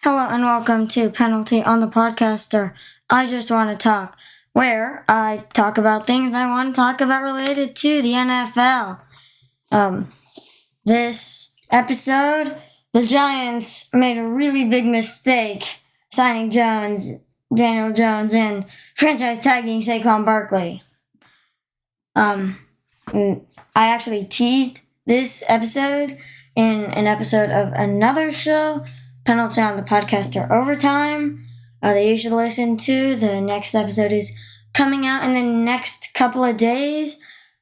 Hello and welcome to Penalty on the Podcaster. I just want to talk, where I talk about things I want to talk about related to the NFL. This episode, the Giants made a really big mistake signing Daniel Jones, and franchise tagging Saquon Barkley. I actually teased this episode in an episode of another show, Penalty on the Podcaster Overtime, that you should listen to. The next episode is coming out in the next couple of days.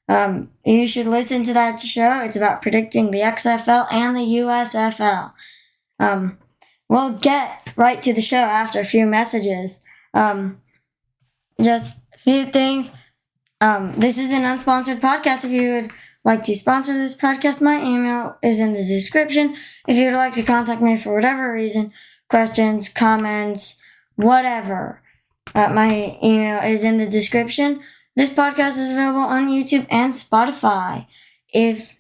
You should listen to that show. It's about predicting the XFL and the USFL. We'll get right to the show after a few messages. Just a few things. This is an unsponsored podcast. If you would like to sponsor this podcast, my email is in the description. If you would like to contact me for whatever reason, questions, comments, whatever, my email is in the description. This podcast is available on YouTube and Spotify. If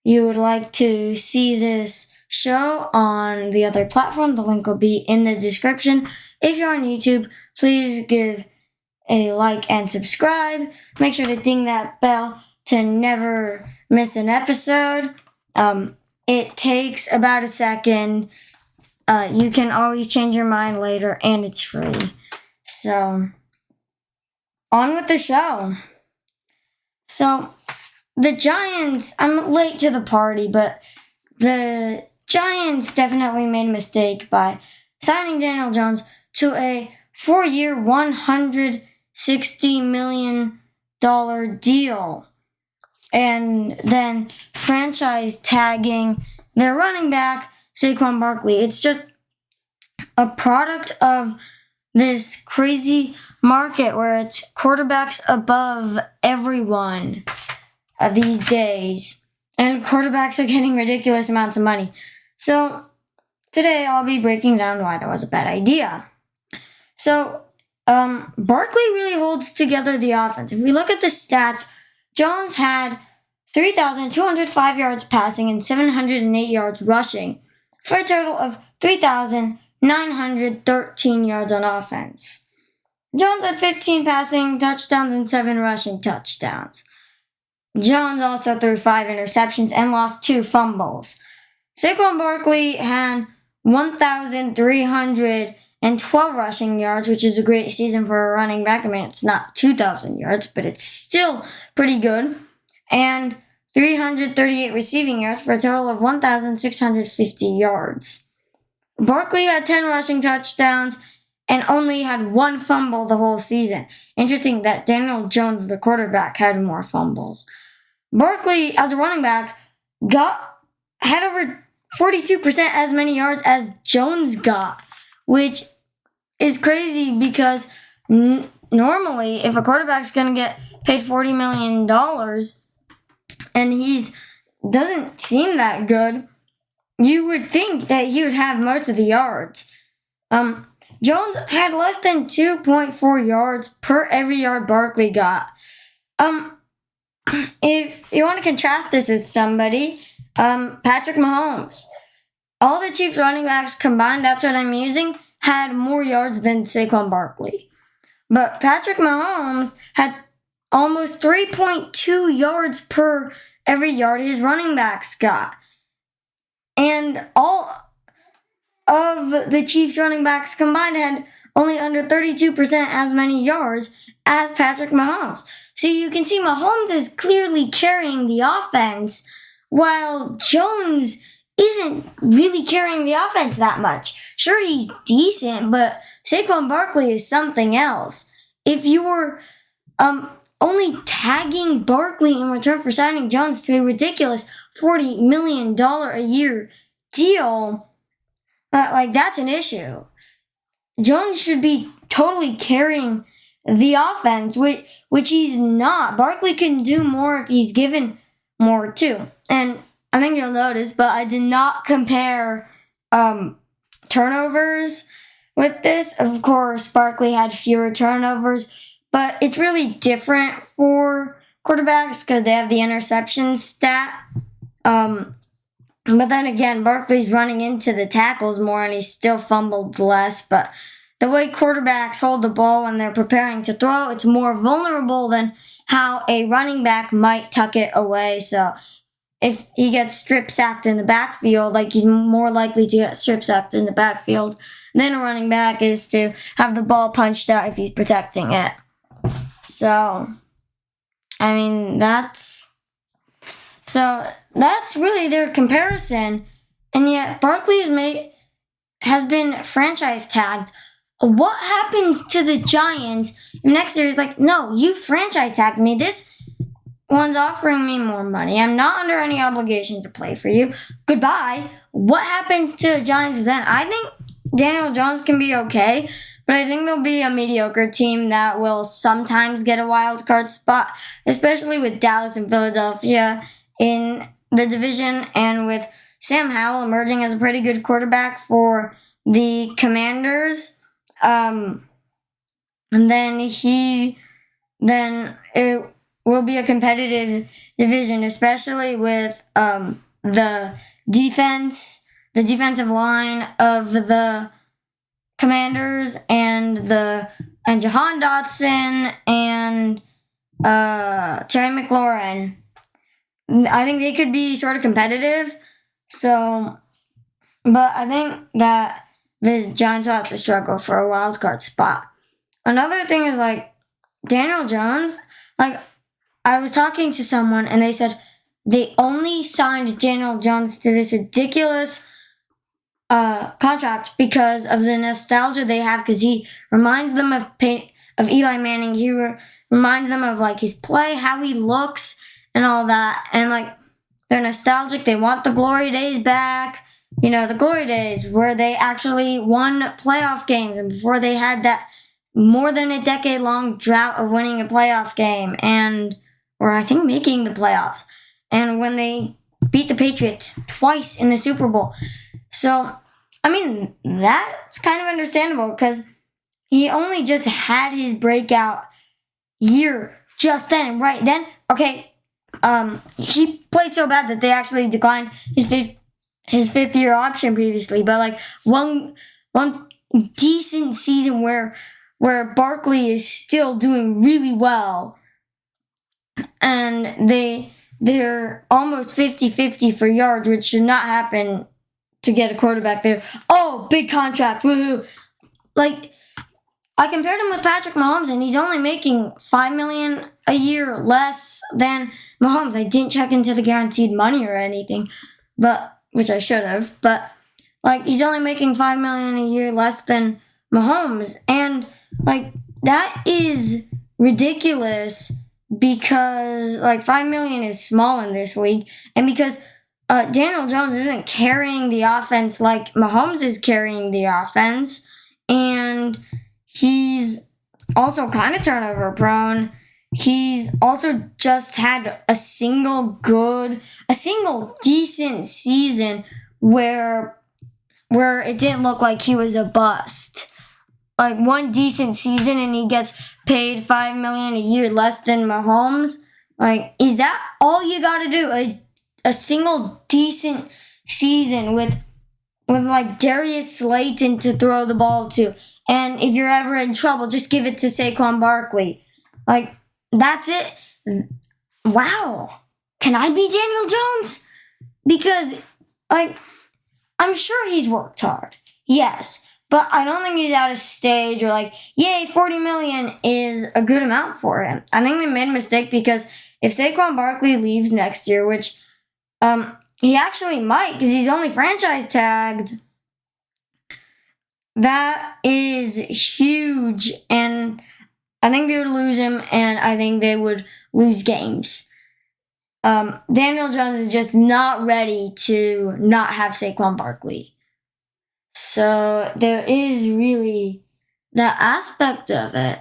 you would like to see this show on the other platform, the link will be in the description. If you're on YouTube, please give a like and subscribe. Make sure to ding that bell to never miss an episode. It takes about a second. You can always change your mind later, and it's free. So, on with the show. So, the Giants, I'm late to the party, but the Giants definitely made a mistake by signing Daniel Jones to a 4-year, $160 million deal. And then franchise tagging their running back, Saquon Barkley. It's just a product of this crazy market where it's quarterbacks above everyone these days. And quarterbacks are getting ridiculous amounts of money. So today I'll be breaking down why that was a bad idea. So Barkley really holds together the offense. If we look at the stats, Jones had 3,205 yards passing and 708 yards rushing, for a total of 3,913 yards on offense. Jones had 15 passing touchdowns and 7 rushing touchdowns. Jones also threw 5 interceptions and lost 2 fumbles. Saquon Barkley had 1,312 rushing yards, which is a great season for a running back. I mean, it's not 2,000 yards, but it's still pretty good. And 338 receiving yards for a total of 1,650 yards. Barkley had 10 rushing touchdowns and only had 1 fumble the whole season. Interesting that Daniel Jones, the quarterback, had more fumbles. Barkley, as a running back, had over 42% as many yards as Jones got, which is crazy because normally if a quarterback's going to get paid $40 million and he doesn't seem that good, you would think that he would have most of the yards. Jones had less than 2.4 yards per every yard Barkley got. If you want to contrast this with somebody, Patrick Mahomes. All the Chiefs running backs combined, that's what I'm using, had more yards than Saquon Barkley. But Patrick Mahomes had almost 3.2 yards per every yard his running backs got. And all of the Chiefs running backs combined had only under 32% as many yards as Patrick Mahomes. So you can see Mahomes is clearly carrying the offense, while Jones isn't really carrying the offense that much. Sure, he's decent, but Saquon Barkley is something else. If you were only tagging Barkley in return for signing Jones to a ridiculous $40 million a year deal, that's an issue. Jones should be totally carrying the offense, which he's not. Barkley can do more if he's given more too. And I think you'll notice, but I did not compare turnovers with this. Of course, Barkley had fewer turnovers, but it's really different for quarterbacks because they have the interception stat. But then again, Barkley's running into the tackles more and he still fumbled less. But the way quarterbacks hold the ball when they're preparing to throw, it's more vulnerable than how a running back might tuck it away. So if he gets strip sacked in the backfield, like he's more likely to get strip sacked in the backfield than a running back is to have the ball punched out if he's protecting it. So, I mean, that's really their comparison. And yet Barkley has been franchise tagged. What happens to the Giants if next year he's like, no, you franchise tagged me. This one's offering me more money. I'm not under any obligation to play for you. Goodbye. What happens to the Giants then? I think Daniel Jones can be okay, but I think there'll be a mediocre team that will sometimes get a wild card spot, especially with Dallas and Philadelphia in the division, and with Sam Howell emerging as a pretty good quarterback for the Commanders. And then it will be a competitive division, especially with the defensive line of the Commanders and Jahan Dotson and Terry McLaurin. I think they could be sort of competitive. So, but I think that the Giants will have to struggle for a wild card spot. Another thing is like Daniel Jones. Like, I was talking to someone and they said they only signed Daniel Jones to this ridiculous contract because of the nostalgia they have, because he reminds them of Eli Manning. He reminds them of like his play, how he looks, and all that. And like they're nostalgic. They want the glory days back. You know, the glory days where they actually won playoff games, and before they had that more than a decade-long drought of winning a playoff game, or I think making the playoffs, and when they beat the Patriots twice in the Super Bowl. So, I mean, that's kind of understandable because he only just had his breakout year just then, and right then, okay, he played so bad that they actually declined his fifth year option previously, but like one decent season where Barkley is still doing really well, and they're almost 50-50 for yards, which should not happen to get a quarterback there. Oh, big contract, woohoo! Like, I compared him with Patrick Mahomes, and he's only making $5 million a year less than Mahomes. I didn't check into the guaranteed money or anything, but which I should have. But like, he's only making $5 million a year less than Mahomes, and like that is ridiculous because like $5 million is small in this league, and because Daniel Jones isn't carrying the offense like Mahomes is carrying the offense, and he's also kind of turnover prone. He's also just had a single decent season where it didn't look like he was a bust. Like one decent season and he gets paid $5 million a year less than Mahomes. Like, is that all you got to do? A single decent season with like Darius Slayton to throw the ball to, and if you're ever in trouble, just give it to Saquon Barkley. Like, that's it. Wow. Can I be Daniel Jones? Because, like, I'm sure he's worked hard. Yes. But I don't think he's at a stage where, like, yay, $40 million is a good amount for him. I think they made a mistake because if Saquon Barkley leaves next year, which he actually might because he's only franchise tagged, that is huge. And I think they would lose him, and I think they would lose games. Daniel Jones is just not ready to not have Saquon Barkley. So there is really that aspect of it.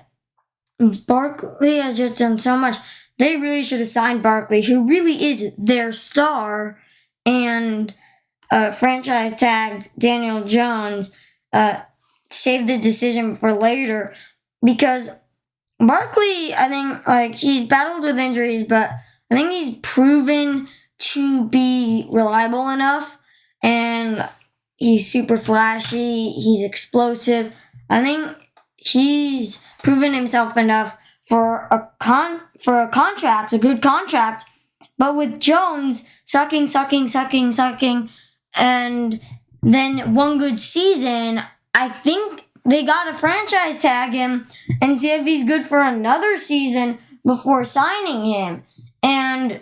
Barkley has just done so much. They really should have signed Barkley, who really is their star, and franchise tagged Daniel Jones, saved the decision for later, because Barkley, I think, like, he's battled with injuries, but I think he's proven to be reliable enough, and he's super flashy, he's explosive. I think he's proven himself enough for a contract, a good contract. But with Jones sucking, and then one good season, I think they gotta franchise tag him and see if he's good for another season before signing him. And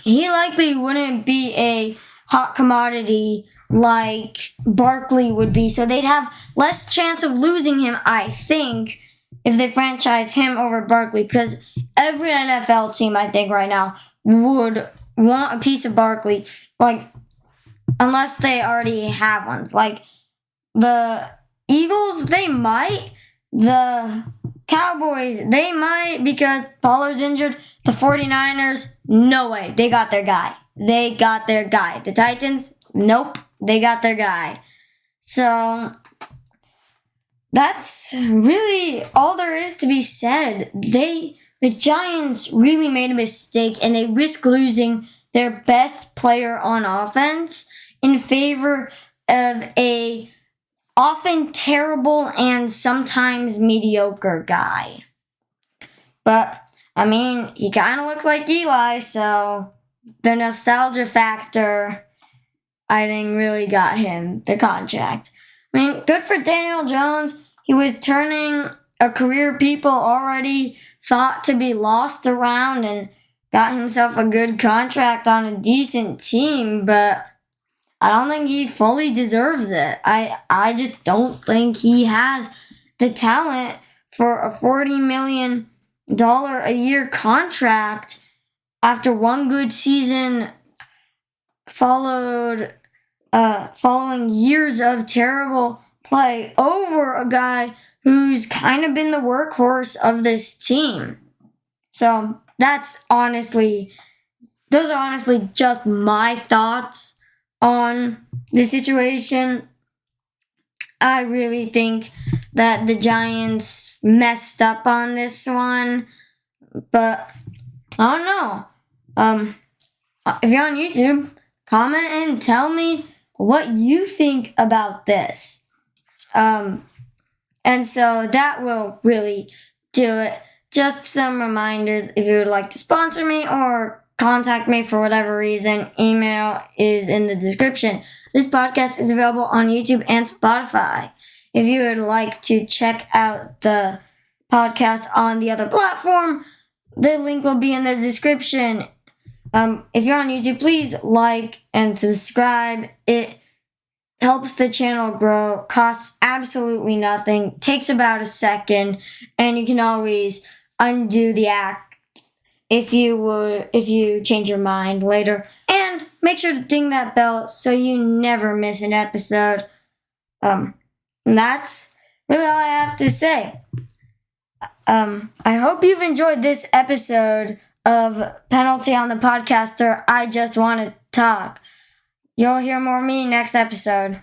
he likely wouldn't be a hot commodity like Barkley would be, so they'd have less chance of losing him, I think, if they franchise him over Barkley, because every NFL team, I think, right now would want a piece of Barkley, like, unless they already have ones. Like, the Eagles, they might. The Cowboys, they might, because Pollard's injured. The 49ers, no way. They got their guy. The Titans, nope. They got their guy. So that's really all there is to be said. The Giants really made a mistake, and they risk losing their best player on offense in favor of a often terrible and sometimes mediocre guy. But, I mean, he kind of looks like Eli, so the nostalgia factor, I think, really got him the contract. I mean, good for Daniel Jones. He was turning a career people already thought to be lost around and got himself a good contract on a decent team, but I don't think he fully deserves it. I just don't think he has the talent for a $40 million a year contract after one good season following years of terrible play over a guy who's kind of been the workhorse of this team. So those are honestly just my thoughts on the situation. I really think that the Giants messed up on this one, but I don't know. If you're on YouTube, comment and tell me what you think about this. And so that will really do it. Just some reminders: if you would like to sponsor me or contact me for whatever reason, email is in the description. This podcast is available on YouTube and Spotify. If you would like to check out the podcast on the other platform, the link will be in the description. If you're on YouTube, please like and subscribe. It helps the channel grow, costs absolutely nothing, takes about a second, and you can always undo the act if you change your mind later. And make sure to ding that bell so you never miss an episode. And that's really all I have to say. I hope you've enjoyed this episode of Penalty on the Podcaster. I Just Want to Talk. You'll hear more of me next episode.